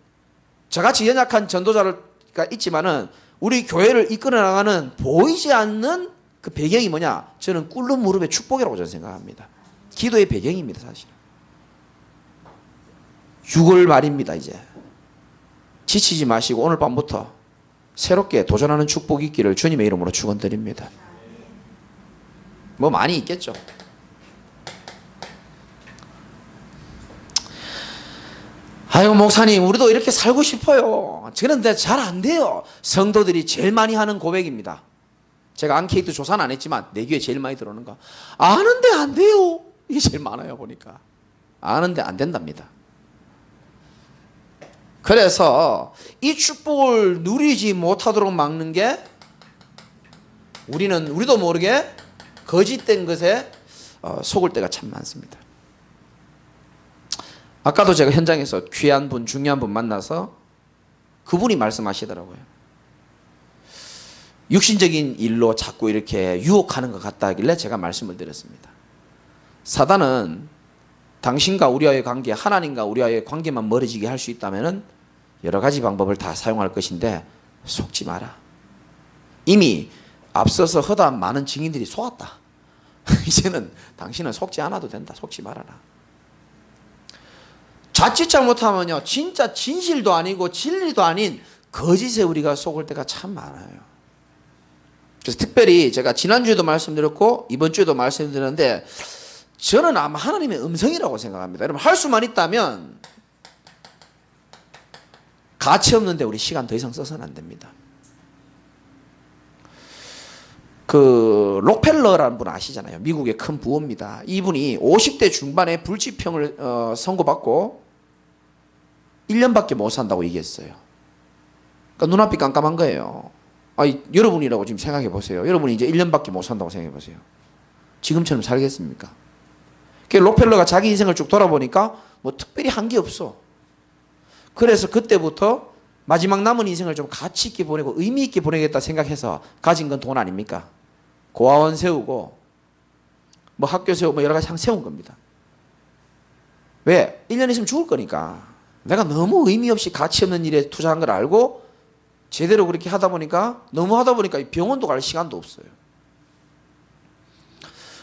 저같이 연약한 전도자가 있지만은 우리 교회를 이끌어 나가는 보이지 않는 그 배경이 뭐냐? 저는 꿇는 무릎의 축복이라고 저는 생각합니다. 기도의 배경입니다, 사실은. 6월 말입니다, 이제. 지치지 마시고 오늘 밤부터 새롭게 도전하는 축복이 있기를 주님의 이름으로 축원드립니다. 많이 있겠죠. 아유, 목사님, 우리도 이렇게 살고 싶어요. 그런데 잘 안 돼요. 성도들이 제일 많이 하는 고백입니다. 제가 앙케이트 조사는 안 했지만 내 귀에 제일 많이 들어오는 거. 아는데 안 돼요. 이게 제일 많아요, 보니까. 아는데 안 된답니다. 그래서 이 축복을 누리지 못하도록 막는 게 우리도 모르게 거짓된 것에 속을 때가 참 많습니다. 아까도 제가 현장에서 귀한 분, 중요한 분 만나서 그분이 말씀하시더라고요. 육신적인 일로 자꾸 이렇게 유혹하는 것 같다 하길래 제가 말씀을 드렸습니다. 사단은 당신과 우리와의 관계, 하나님과 우리와의 관계만 멀어지게 할 수 있다면 여러 가지 방법을 다 사용할 것인데 속지 마라. 이미 앞서서 허다한 많은 증인들이 속았다. 이제는 당신은 속지 않아도 된다. 속지 말아라. 자칫 잘못하면요, 진짜 진실도 아니고 진리도 아닌 거짓에 우리가 속을 때가 참 많아요. 그래서 특별히 제가 지난주에도 말씀드렸고 이번 주에도 말씀드렸는데, 저는 아마 하나님의 음성이라고 생각합니다. 여러분, 할 수만 있다면 가치 없는데 우리 시간 더 이상 써서는 안 됩니다. 그 록펠러라는 분 아시잖아요. 미국의 큰 부호입니다. 이분이 50대 중반에 불치병을 선고받고 1년밖에 못 산다고 얘기했어요. 그러니까 눈앞이 깜깜한 거예요. 여러분이라고 지금 생각해 보세요. 여러분이 이제 1년밖에 못 산다고 생각해 보세요. 지금처럼 살겠습니까? 록펠러가 자기 인생을 쭉 돌아보니까 뭐 특별히 한 게 없어. 그래서 그때부터 마지막 남은 인생을 좀 가치 있게 보내고 의미 있게 보내겠다 생각해서 가진 건 돈 아닙니까? 고아원 세우고 뭐 학교 세우고 뭐 여러 가지 세운 겁니다. 왜? 1년 있으면 죽을 거니까. 내가 너무 의미 없이 가치 없는 일에 투자한 걸 알고 제대로 그렇게 하다 보니까, 너무 하다 보니까 병원도 갈 시간도 없어요.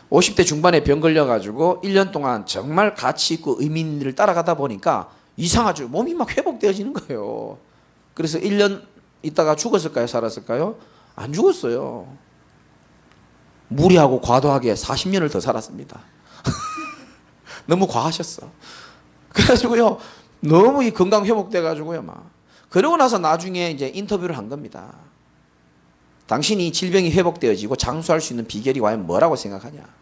50대 중반에 병 걸려가지고 1년 동안 정말 가치 있고 의미 있는 일을 따라가다 보니까 이상하죠. 몸이 막 회복되어지는 거예요. 그래서 1년 있다가 죽었을까요? 살았을까요? 안 죽었어요. 무리하고 과도하게 40년을 더 살았습니다. 너무 과하셨어. 그래가지고요, 너무 이 건강 회복돼가지고요, 막. 그러고 나서 나중에 이제 인터뷰를 한 겁니다. 당신이 질병이 회복되어지고 장수할 수 있는 비결이 과연 뭐라고 생각하냐?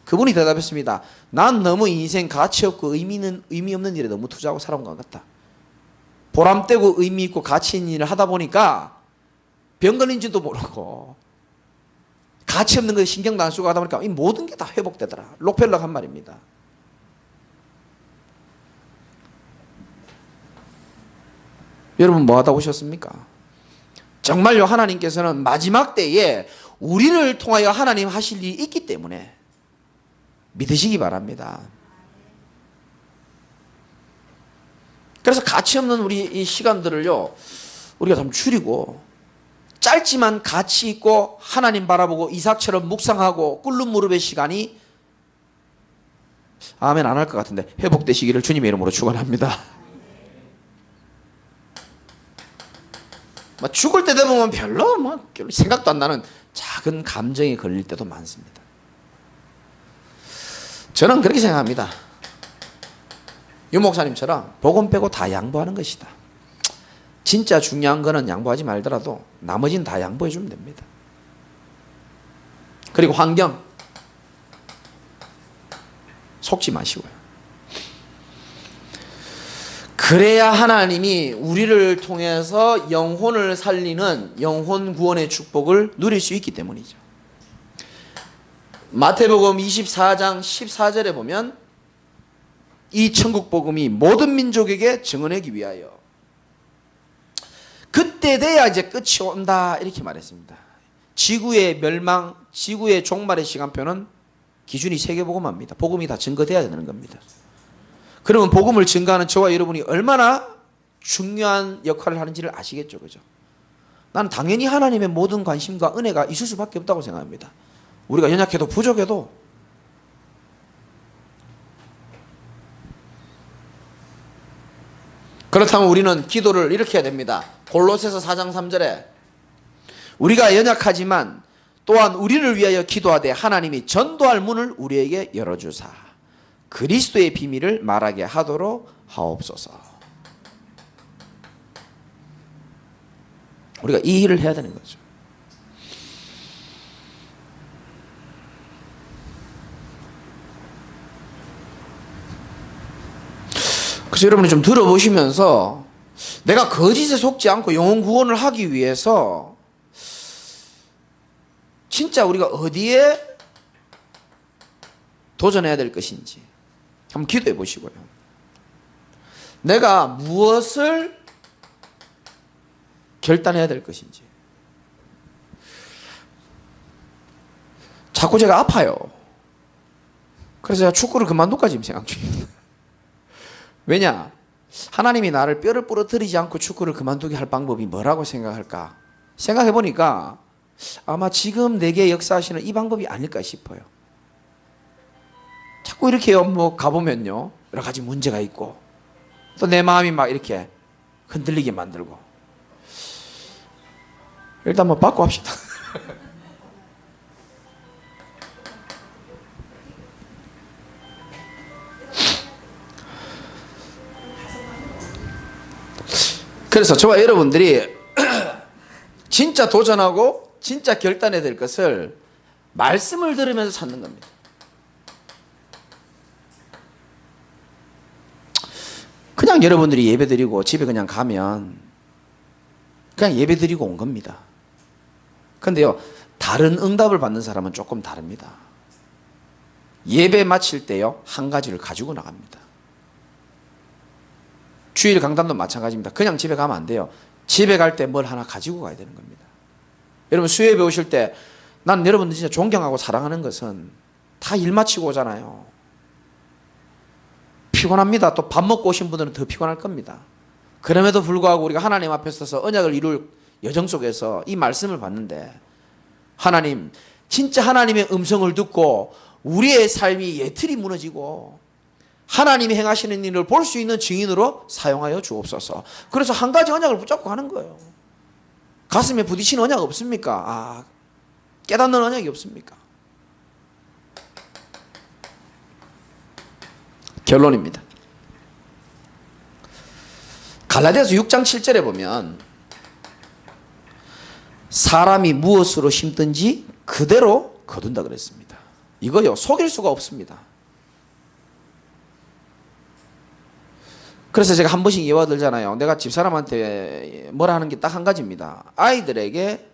그분이 대답했습니다. 난 너무 인생 가치 없고 의미 없는 일에 너무 투자하고 살아온 것 같다. 보람되고 의미 있고 가치 있는 일을 하다 보니까 병 걸린지도 모르고 가치 없는 것에 신경도 안 쓰고 하다 보니까 이 모든 게 다 회복되더라. 록펠러가 한 말입니다. 여러분, 뭐 하다 오셨습니까? 정말요, 하나님께서는 마지막 때에 우리를 통하여 하나님 하실 일이 있기 때문에 믿으시기 바랍니다. 그래서 가치 없는 우리 이 시간들을요, 우리가 좀 줄이고 짧지만 가치 있고 하나님 바라보고 이삭처럼 묵상하고 꿇는 무릎의 시간이, 아멘 안 할 것 같은데, 회복되시기를 주님의 이름으로 축원합니다. 죽을 때 되면 별로 생각도 안 나는 작은 감정이 걸릴 때도 많습니다. 저는 그렇게 생각합니다. 유 목사님처럼 복음 빼고 다 양보하는 것이다. 진짜 중요한 거는 양보하지 말더라도 나머지는 다 양보해 주면 됩니다. 그리고 환경 속지 마시고요. 그래야 하나님이 우리를 통해서 영혼을 살리는 영혼 구원의 축복을 누릴 수 있기 때문이죠. 마태복음 24장 14절에 보면 이 천국 복음이 모든 민족에게 증언하기 위하여, 그때 돼야 이제 끝이 온다 이렇게 말했습니다. 지구의 멸망, 지구의 종말의 시간표는 기준이 세계복음화입니다. 복음이 다 증거돼야 되는 겁니다. 그러면 복음을 증거하는 저와 여러분이 얼마나 중요한 역할을 하는지를 아시겠죠, 그죠? 나는 당연히 하나님의 모든 관심과 은혜가 있을 수밖에 없다고 생각합니다. 우리가 연약해도 부족해도. 그렇다면 우리는 기도를 이렇게 해야 됩니다. 골로새서 4장 3절에 우리가 연약하지만 또한 우리를 위하여 기도하되 하나님이 전도할 문을 우리에게 열어주사 그리스도의 비밀을 말하게 하도록 하옵소서. 우리가 이 일을 해야 되는 거죠. 그래서 여러분이 좀 들어보시면서 내가 거짓에 속지 않고 영혼 구원을 하기 위해서 진짜 우리가 어디에 도전해야 될 것인지 한번 기도해 보시고요. 내가 무엇을 결단해야 될 것인지. 자꾸 제가 아파요. 그래서 제가 축구를 그만둘까 지금 생각 중입니다. 왜냐? 하나님이 나를 뼈를 부러뜨리지 않고 축구를 그만두게 할 방법이 뭐라고 생각할까? 생각해 보니까 아마 지금 내게 역사하시는 이 방법이 아닐까 싶어요. 자꾸 이렇게 뭐 가보면요, 여러 가지 문제가 있고 또 내 마음이 막 이렇게 흔들리게 만들고, 일단 뭐 바꿔 합시다. 그래서 저와 여러분들이 진짜 도전하고 진짜 결단해야 될 것을 말씀을 들으면서 찾는 겁니다. 그냥 여러분들이 예배 드리고 집에 그냥 가면 그냥 예배 드리고 온 겁니다. 근데요, 다른 응답을 받는 사람은 조금 다릅니다. 예배 마칠 때요, 한 가지를 가지고 나갑니다. 주일 강단도 마찬가지입니다. 그냥 집에 가면 안 돼요. 집에 갈 때 뭘 하나 가지고 가야 되는 겁니다. 여러분 수요예배 오실 때 난 여러분들 진짜 존경하고 사랑하는 것은 다 일 마치고 오잖아요. 피곤합니다. 또 밥 먹고 오신 분들은 더 피곤할 겁니다. 그럼에도 불구하고 우리가 하나님 앞에 서서 언약을 이룰 여정 속에서 이 말씀을 받는데, 하나님, 진짜 하나님의 음성을 듣고 우리의 삶이 예틀이 무너지고 하나님이 행하시는 일을 볼 수 있는 증인으로 사용하여 주옵소서. 그래서 한 가지 언약을 붙잡고 하는 거예요. 가슴에 부딪히는 언약 없습니까? 깨닫는 언약이 없습니까? 결론입니다. 갈라디아서 6장 7절에 보면 사람이 무엇으로 심든지 그대로 거둔다 그랬습니다. 이거요, 속일 수가 없습니다. 그래서 제가 한 번씩 예화 들잖아요. 내가 집사람한테 뭐라 하는 게 딱 한 가지입니다. 아이들에게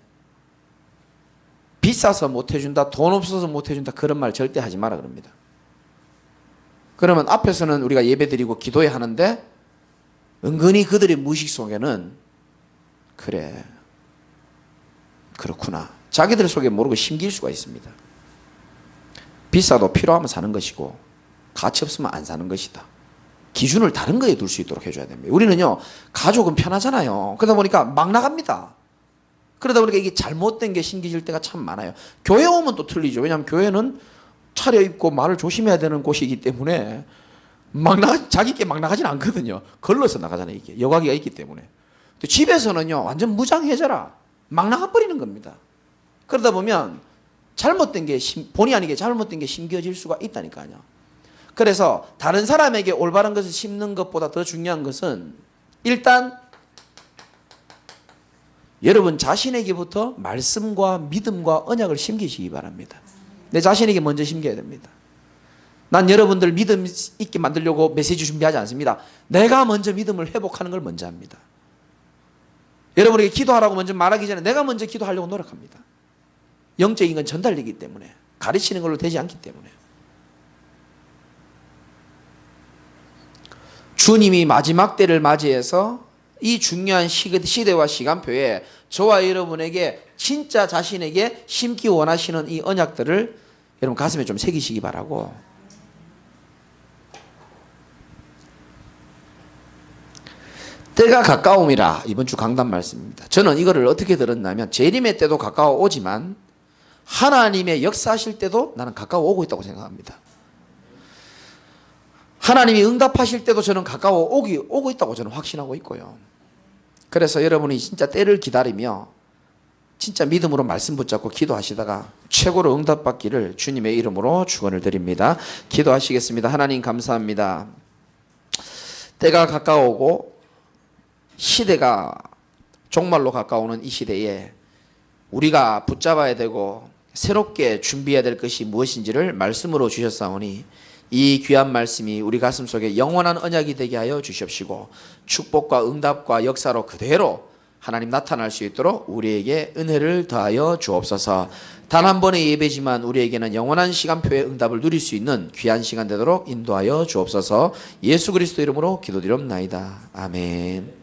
비싸서 못 해준다, 돈 없어서 못 해준다, 그런 말 절대 하지 마라 그럽니다. 그러면 앞에서는 우리가 예배드리고 기도해야 하는데 은근히 그들의 무의식 속에는 그래, 그렇구나, 자기들 속에 모르고 심길 수가 있습니다. 비싸도 필요하면 사는 것이고 가치 없으면 안 사는 것이다. 기준을 다른 거에 둘 수 있도록 해줘야 됩니다. 우리는요, 가족은 편하잖아요. 그러다 보니까 막 나갑니다. 그러다 보니까 이게 잘못된 게 심겨질 때가 참 많아요. 교회 오면 또 틀리죠. 왜냐하면 교회는 차려입고 말을 조심해야 되는 곳이기 때문에 자기께 막 나가지는 않거든요. 걸러서 나가잖아요. 이게 여과기가 있기 때문에. 근데 집에서는요, 완전 무장해져라, 막 나가버리는 겁니다. 그러다 보면 잘못된 게 본의 아니게 잘못된 게 심겨질 수가 있다니까요. 그래서 다른 사람에게 올바른 것을 심는 것보다 더 중요한 것은 일단 여러분 자신에게부터 말씀과 믿음과 언약을 심기시기 바랍니다. 내 자신에게 먼저 심겨야 됩니다. 난 여러분들 믿음 있게 만들려고 메시지 준비하지 않습니다. 내가 먼저 믿음을 회복하는 걸 먼저 합니다. 여러분에게 기도하라고 먼저 말하기 전에 내가 먼저 기도하려고 노력합니다. 영적인 건 전달되기 때문에, 가르치는 걸로 되지 않기 때문에. 주님이 마지막 때를 맞이해서 이 중요한 시대와 시간표에 저와 여러분에게 진짜 자신에게 심기 원하시는 이 언약들을 여러분 가슴에 좀 새기시기 바라고, 때가 가까움이라, 이번 주 강단 말씀입니다. 저는 이거를 어떻게 들었냐면 재림의 때도 가까워 오지만 하나님의 역사하실 때도 나는 가까워 오고 있다고 생각합니다. 하나님이 응답하실 때도 저는 가까워 오고 있다고 저는 확신하고 있고요. 그래서 여러분이 진짜 때를 기다리며 진짜 믿음으로 말씀 붙잡고 기도하시다가 최고로 응답받기를 주님의 이름으로 축원을 드립니다. 기도하시겠습니다. 하나님 감사합니다. 때가 가까워오고 시대가 종말로 가까우는 이 시대에 우리가 붙잡아야 되고 새롭게 준비해야 될 것이 무엇인지를 말씀으로 주셨사오니 이 귀한 말씀이 우리 가슴 속에 영원한 언약이 되게 하여 주시옵시고 축복과 응답과 역사로 그대로 하나님 나타날 수 있도록 우리에게 은혜를 더하여 주옵소서. 단 한 번의 예배지만 우리에게는 영원한 시간표의 응답을 누릴 수 있는 귀한 시간 되도록 인도하여 주옵소서. 예수 그리스도 이름으로 기도드리옵나이다. 아멘.